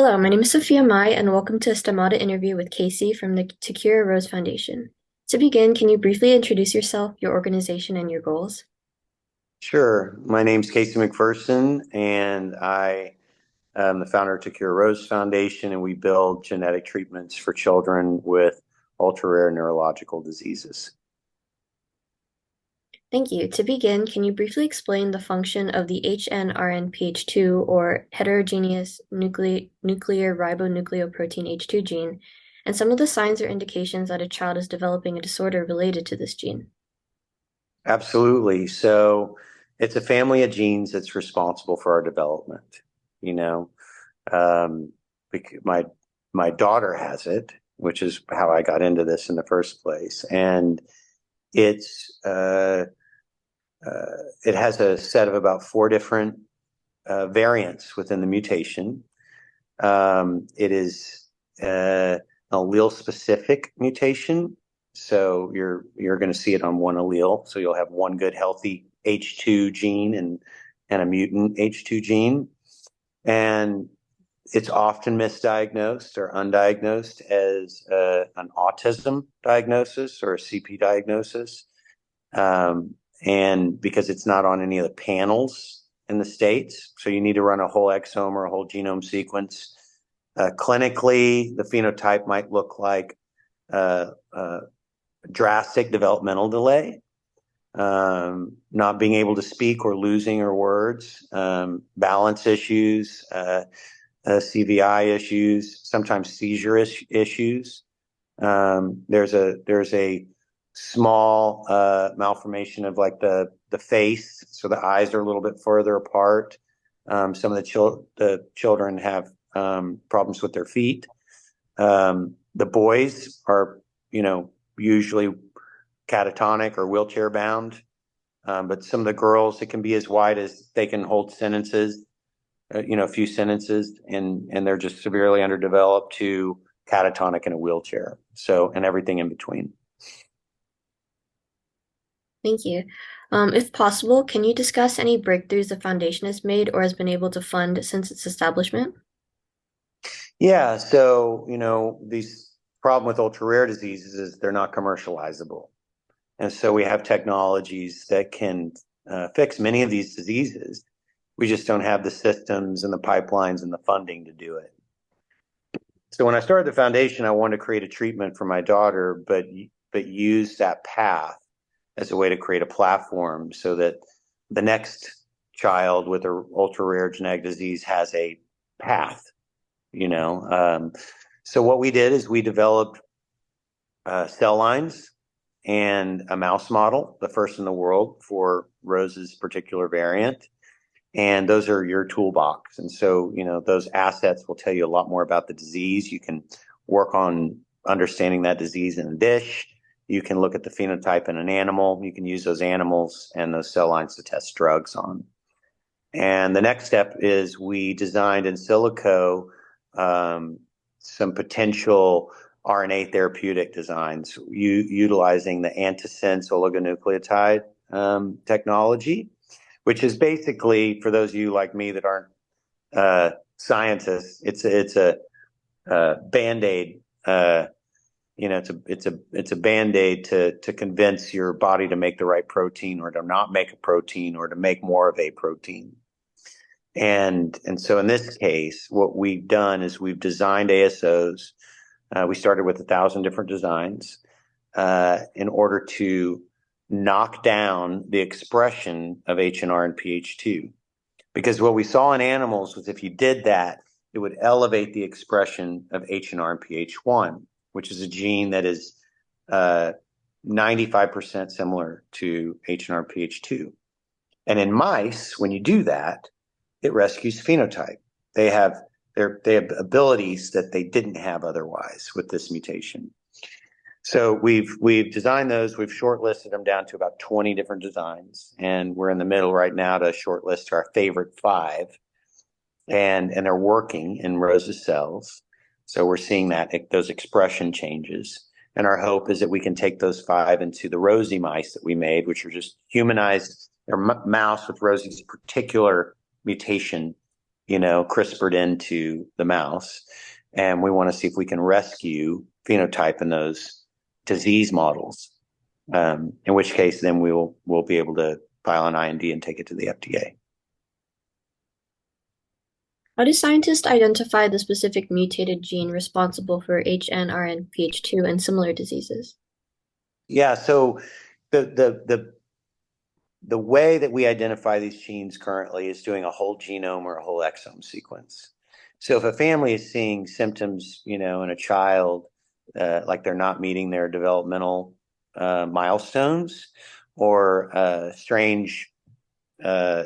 Hello, my name is Sophia Mai, and welcome to a STEMATA interview with Casey from the To Cure a Rose Foundation. To begin, can you briefly introduce yourself, your organization, and your goals? Sure. My name's Casey McPherson, and I am the founder of To Cure a Rose Foundation, and we build genetic treatments for children with ultra-rare neurological diseases. Thank you. To begin, can you briefly explain the function of the HNRNPH2 or heterogeneous nuclear ribonucleoprotein H2 gene and some of the signs or indications that a child is developing a disorder related to this gene? Absolutely. So it's a family of genes that's responsible for our development. You know, um, my daughter has it, which is how I got into this in the first place, and it's it has a set of about four different variants within the mutation. It is an allele-specific mutation, so you're going to see it on one allele. So you'll have one good healthy H2 gene and a mutant H2 gene, and it's often misdiagnosed or undiagnosed as an autism diagnosis or a CP diagnosis. And because it's not on any of the panels in the States, so you need to run a whole exome or a whole genome sequence. Clinically, the phenotype might look like drastic developmental delay, not being able to speak or losing her words, balance issues, CVI issues, sometimes seizure issues. There's a small malformation of like the face, so the eyes are a little bit further apart. Some of the children have problems with their feet. The boys are, usually catatonic or wheelchair bound, but some of the girls, it can be as wide as they can hold sentences, a few sentences, and they're just severely underdeveloped to catatonic in a wheelchair. So, and everything in between. Thank you. If possible, can you discuss any breakthroughs the foundation has made or has been able to fund since its establishment? Yeah, so these problem with ultra rare diseases is they're not commercializable, and so we have technologies that can fix many of these diseases. We just don't have the systems and the pipelines and the funding to do it. So when I started the foundation, I wanted to create a treatment for my daughter, but use that path as a way to create a platform so that the next child with an ultra rare genetic disease has a path. you know. So what we did is we developed cell lines and a mouse model, the first in the world for Rose's particular variant. And those are your toolbox. And so, those assets will tell you a lot more about the disease. You can work on understanding that disease in a dish. You can look at the phenotype in an animal. You can use those animals and those cell lines to test drugs on. And the next step is we designed in silico some potential RNA therapeutic designs utilizing the antisense oligonucleotide technology, which is basically, for those of you like me that aren't scientists, it's a band-aid. It's a band-aid to convince your body to make the right protein or to not make a protein or to make more of a protein. And so in this case, what we've done is we've designed ASOs. We started with 1,000 different designs in order to knock down the expression of HNR and PH2. Because what we saw in animals was if you did that, it would elevate the expression of HNR and PH1, which is a gene that is 95% similar to HNR PH2. And in mice, when you do that, it rescues phenotype. They have abilities that they didn't have otherwise with this mutation. So we've designed those. We've shortlisted them down to about 20 different designs, and we're in the middle right now to shortlist our favorite 5, and they're working in Rose's cells. So we're seeing those expression changes, and our hope is that we can take those 5 into the Rosie mice that we made, which are just humanized. They're mouse with Rosie's particular mutation CRISPRed into the mouse. And we want to see if we can rescue phenotype in those disease models. In which case, then we'll be able to file an IND and take it to the FDA. How do scientists identify the specific mutated gene responsible for HNRNPH2 and similar diseases? Yeah, so the way that we identify these genes currently is doing a whole genome or a whole exome sequence. So if a family is seeing symptoms, in a child, like they're not meeting their developmental milestones, or strange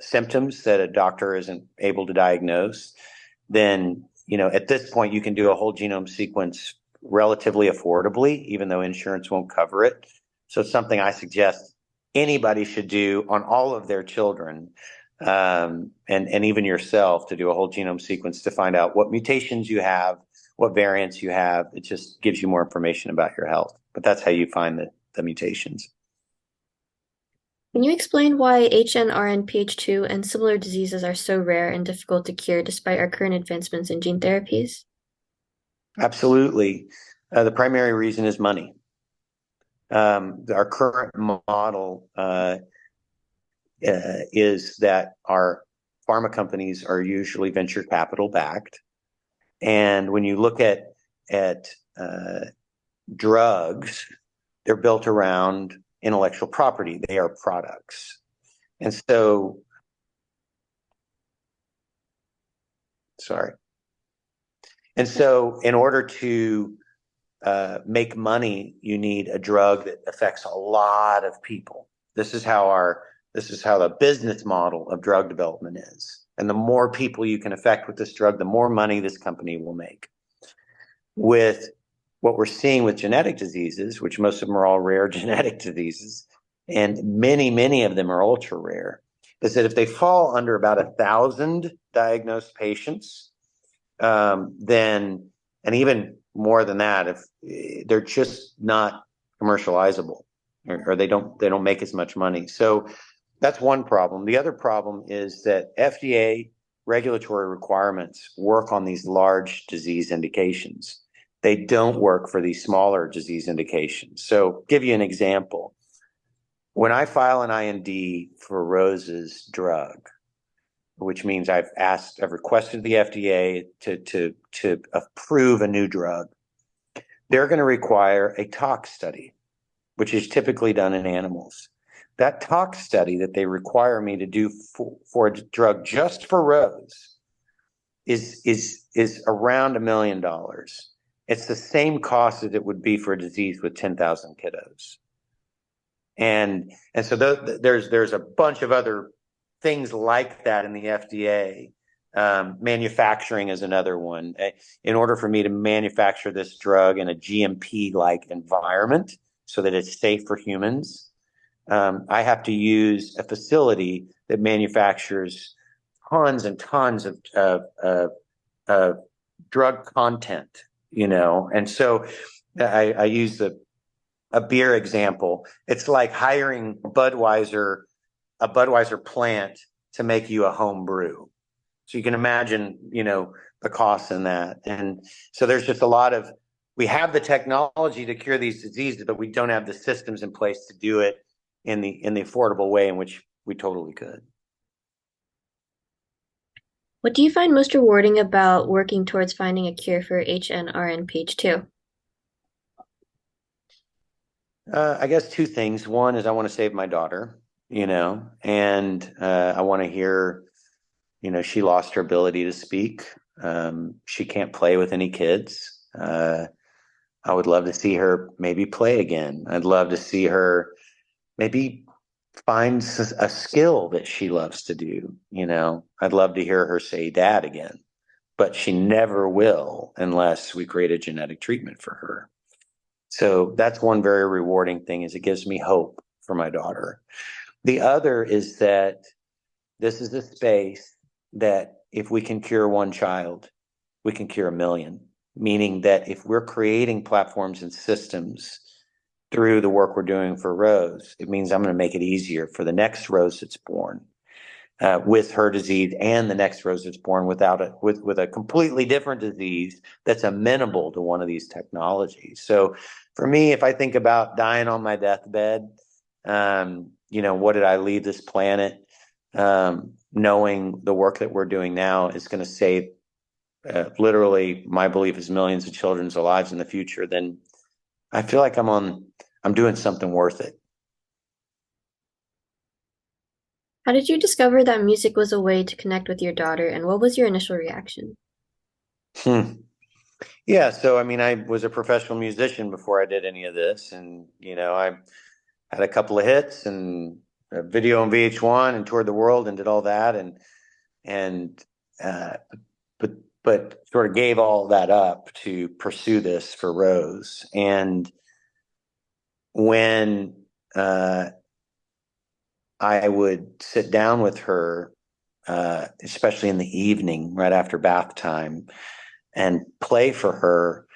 symptoms that a doctor isn't able to diagnose, then at this point you can do a whole genome sequence relatively affordably, even though insurance won't cover it. So it's something I suggest anybody should do on all of their children, and even yourself, to do a whole genome sequence to find out what mutations you have, what variants you have. It just gives you more information about your health. But that's how you find the mutations. Can you explain why HNRNPH2 and similar diseases are so rare and difficult to cure despite our current advancements in gene therapies? Absolutely. The primary reason is money. Our current model is that our pharma companies are usually venture capital backed. And when you look at drugs, they're built around intellectual property. They are products. And so, in order to make money, you need a drug that affects a lot of people. This is how the business model of drug development is. And the more people you can affect with this drug, the more money this company will make. With what we're seeing with genetic diseases, which most of them are all rare genetic diseases, and many, many of them are ultra rare, is that if they fall under about 1,000 diagnosed patients, then, and even more than that, if they're just not commercializable, or they don't make as much money. So that's one problem. The other problem is that FDA regulatory requirements work on these large disease indications. They don't work for these smaller disease indications. So give you an example. When I file an IND for Rose's drug, which means I've requested the FDA to approve a new drug, they're going to require a tox study, which is typically done in animals. That tox study that they require me to do for a drug just for Rose is around $1 million. It's the same cost as it would be for a disease with 10,000 kiddos. And so there's a bunch of other things like that in the FDA. Manufacturing is another one. In order for me to manufacture this drug in a GMP-like environment so that it's safe for humans, I have to use a facility that manufactures tons and tons of drug content, And so I use a beer example. It's like hiring a Budweiser plant to make you a home brew. So you can imagine, the costs in that. And so there's just we have the technology to cure these diseases, but we don't have the systems in place to do it in the affordable way in which we totally could. What do you find most rewarding about working towards finding a cure for HNRNPH2? I guess two things. One is I want to save my daughter, and I want to hear, she lost her ability to speak. She can't play with any kids. I would love to see her maybe play again. I'd love to see her maybe find a skill that she loves to do. I'd love to hear her say dad again, but she never will unless we create a genetic treatment for her. So that's one very rewarding thing, is it gives me hope for my daughter. The other is that this is a space that if we can cure one child, we can cure 1 million, meaning that if we're creating platforms and systems through the work we're doing for Rose, it means I'm going to make it easier for the next Rose that's born. with her disease, and the next rose that's born with a completely different disease that's amenable to one of these technologies. So for me, if I think about dying on my deathbed, what did I leave this planet? Knowing the work that we're doing now is going to save, literally, my belief is millions of children's lives in the future, then I feel like I'm doing something worth it. How did you discover that music was a way to connect with your daughter, and what was your initial reaction? Hmm. Yeah, so I mean, I was a professional musician before I did any of this, and I had a couple of hits and a video on VH1 and toured the world and did all that, and uh, but sort of gave all that up to pursue this for Rose. And when I would sit down with her, especially in the evening, right after bath time, and play for her,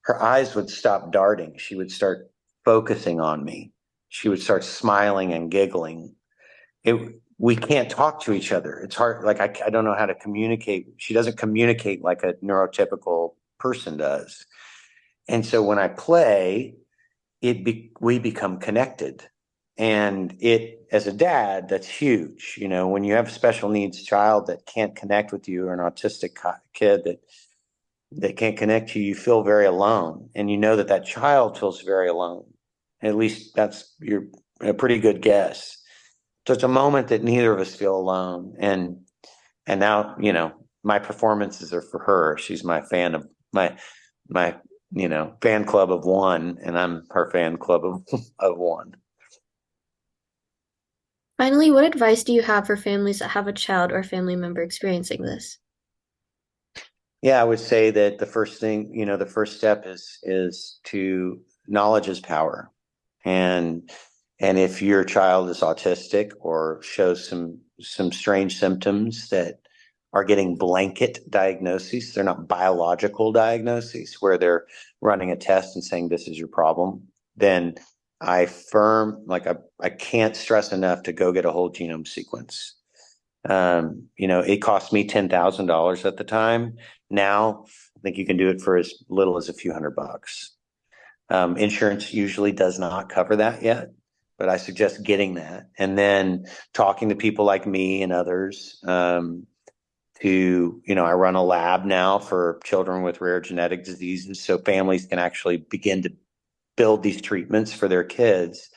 her eyes would stop darting. She would start focusing on me. She would start smiling and giggling. We can't talk to each other. It's hard. Like, I don't know how to communicate. She doesn't communicate like a neurotypical person does. And so when I play, we become connected. And as a dad, that's huge. When you have a special needs child that can't connect with you, or an autistic kid that can't connect to you, you feel very alone. And that child feels very alone. At least you're a pretty good guess. So it's a moment that neither of us feel alone. And now, my performances are for her. She's my fan of my fan club of one, and I'm her fan club of one. Finally, what advice do you have for families that have a child or family member experiencing this? Yeah, I would say that the first step is to knowledge is power. And if your child is autistic or shows some strange symptoms that are getting blanket diagnoses, they're not biological diagnoses where they're running a test and saying this is your problem, then I can't stress enough to go get a whole genome sequence. It cost me $10,000 at the time. Now I think you can do it for as little as a few $100. Insurance usually does not cover that yet, but I suggest getting that and then talking to people like me and others. I run a lab now for children with rare genetic diseases, so families can actually begin to build these treatments for their kids,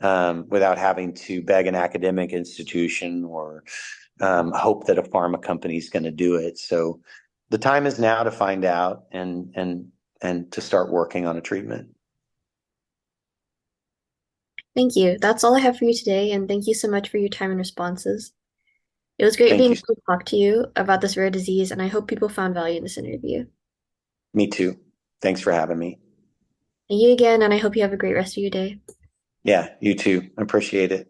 without having to beg an academic institution or hope that a pharma company is going to do it. So the time is now to find out and to start working on a treatment. Thank you. That's all I have for you today, and thank you so much for your time and responses. It was great Thank being you. able to talk to you about this rare disease, and I hope people found value in this interview. Me too. Thanks for having me. Thank you again, and I hope you have a great rest of your day. Yeah, you too. Appreciate it.